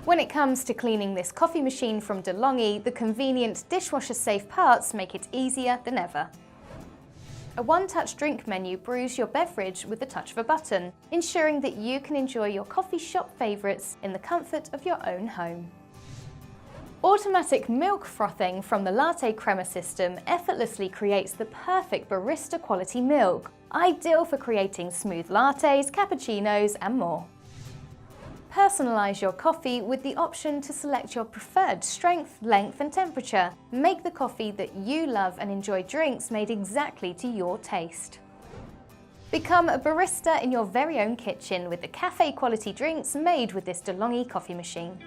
When it comes to cleaning this coffee machine from Delonghi, the convenient dishwasher-safe parts make it easier than ever. A one-touch drink menu brews your beverage with the touch of a button, ensuring that you can enjoy your coffee shop favourites in the comfort of your own home. Automatic milk frothing from the lattecrema system effortlessly creates the perfect barista-quality milk, ideal for creating smooth lattes, cappuccinos and more. Personalise your coffee with the option to select your preferred strength, length and temperature. Make the coffee that you love and enjoy drinks made exactly to your taste. Become a barista in your very own kitchen with the cafe-quality drinks made with this Delonghi coffee machine.